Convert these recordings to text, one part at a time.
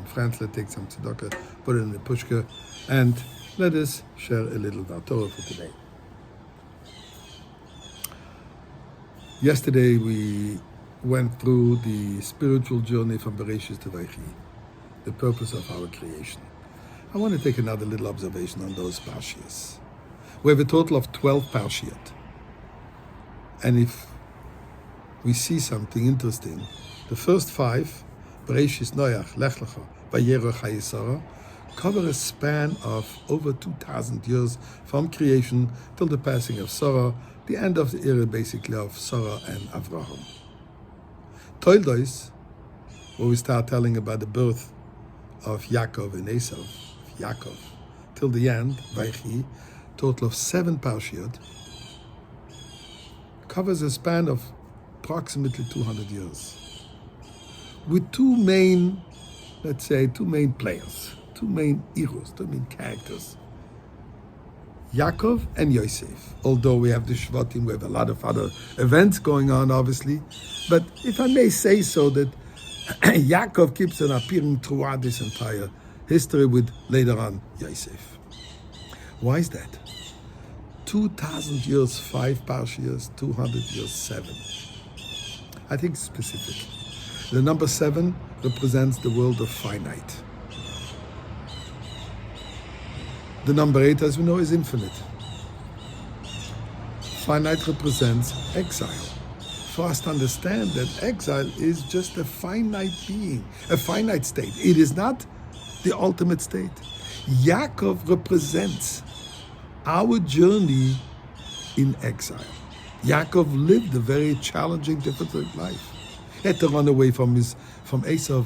Franz, take some tzedakah, put it in the pushka, and let us share a little Torah for today. Yesterday we went through the spiritual journey from Bereshis to Vaychi, the purpose of our creation. I want to take another little observation on those parshiyos. We have a total of 12 parshiyot. And if we see something interesting, the first 5, Bereshis, Noach, Lech Lecha, Vayera, Chayei, cover a span of over 2,000 years from creation till the passing of Sarah, the end of the era basically of Sarah and Avraham. Toldos, where we start telling about the birth of Yaakov and Esav, Yaakov, till the end, Vaychi, total of 7 parshiyot, covers a span of approximately 200 years. With two main players, two main heroes, two main characters, Yaakov and Yosef. Although we have the Shvatim, we have a lot of other events going on, obviously. But if I may say so, that Yaakov keeps on appearing throughout this entire history with, later on, Yosef. Why is that? 2,000 years, 5 parshiyos, 200 years, 7. I think specific. The number 7 represents the world of finite. The number 8, as we know, is infinite. Finite represents exile. For us to understand that exile is just a finite being, a finite state. It is not the ultimate state. Yaakov represents our journey in exile. Yaakov lived a very challenging, difficult life. He had to run away from Esav.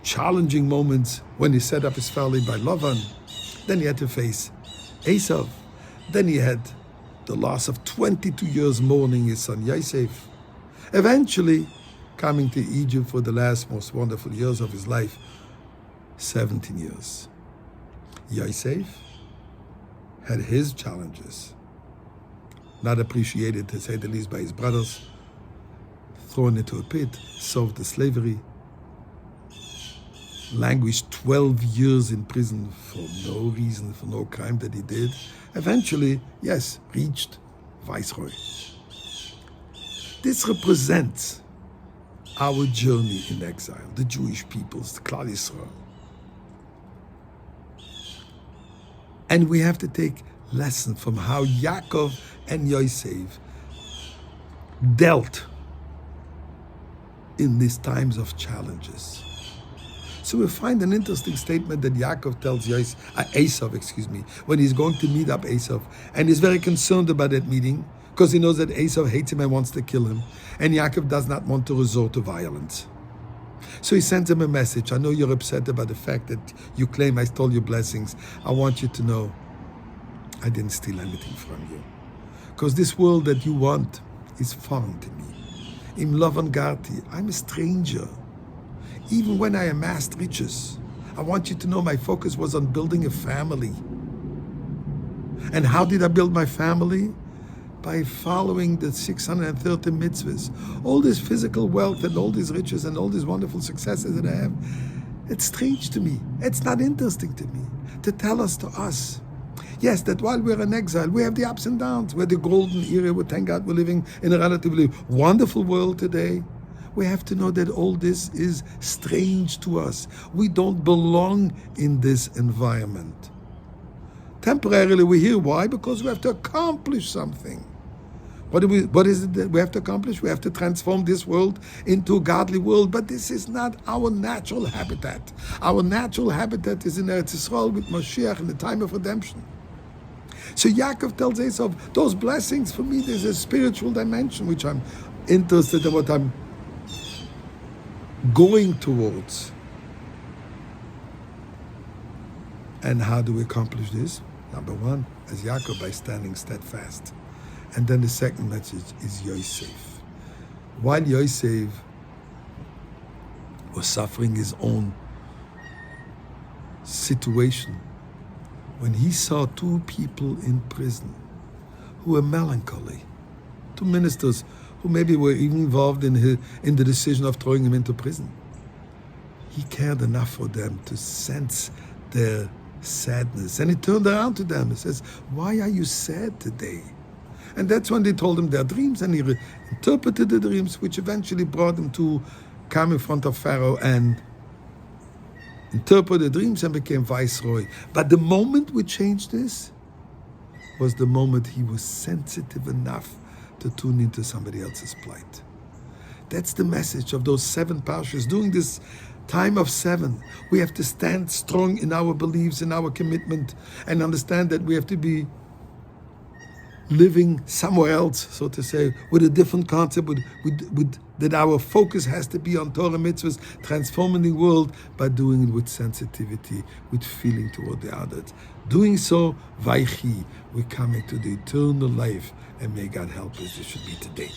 Challenging moments when he set up his family by Lavan. Then he had to face Esav. Then he had the loss of 22 years mourning his son Yosef. Eventually coming to Egypt for the last most wonderful years of his life, 17 years. Yosef had his challenges, not appreciated, to say the least, by his brothers, thrown into a pit, sold to slavery, languished 12 years in prison for no reason, for no crime that he did. Eventually, yes, reached Viceroy. This represents our journey in exile, the Jewish peoples, the Klal Yisrael. And we have to take lessons from how Yaakov and Yosef dealt in these times of challenges. So we find an interesting statement that Yaakov tells Esav, when he's going to meet up Esav, and he's very concerned about that meeting because he knows that Esav hates him and wants to kill him, and Yaakov does not want to resort to violence. So he sends him a message. I know you're upset about the fact that you claim I stole your blessings. I want you to know I didn't steal anything from you, because this world that you want is foreign to me. Im Lavan Garti, I'm a stranger. Even when I amassed riches, I want you to know my focus was on building a family. And how did I build my family? By following the 630 mitzvahs. All this physical wealth and all these riches and all these wonderful successes that I have, it's strange to me. It's not interesting to me to tell us to us. Yes, that while we're in exile, we have the ups and downs. We're the golden era. We thank God we're living in a relatively wonderful world today. We have to know that all this is strange to us. We don't belong in this environment. Temporarily we're here. Why? Because we have to accomplish something. What is it that we have to accomplish? We have to transform this world into a godly world. But this is not our natural habitat. Our natural habitat is in Eretz Yisrael with Mashiach in the time of redemption. So Yaakov tells Esav, those blessings, for me, there's a spiritual dimension which I'm interested in, what I'm going towards. And how do we accomplish this? Number 1, as Yaakov, by standing steadfast. And then the second message is Yosef. While Yosef was suffering his own situation, when he saw 2 people in prison who were melancholy, 2 ministers who maybe were even involved in the decision of throwing him into prison. He cared enough for them to sense their sadness. And he turned around to them and says, why are you sad today? And that's when they told him their dreams, and he interpreted the dreams, which eventually brought him to come in front of Pharaoh and interpret the dreams and became viceroy. But the moment we changed this was the moment he was sensitive enough to tune into somebody else's plight. That's the message of those 7 parshas. During this time of 7, we have to stand strong in our beliefs, in our commitment, and understand that we have to be living somewhere else, so to say, with a different concept, that our focus has to be on Torah mitzvahs, transforming the world, by doing it with sensitivity, with feeling toward the others. Doing so, Vaychi, we're coming to the eternal life, and may God help us. This should be today.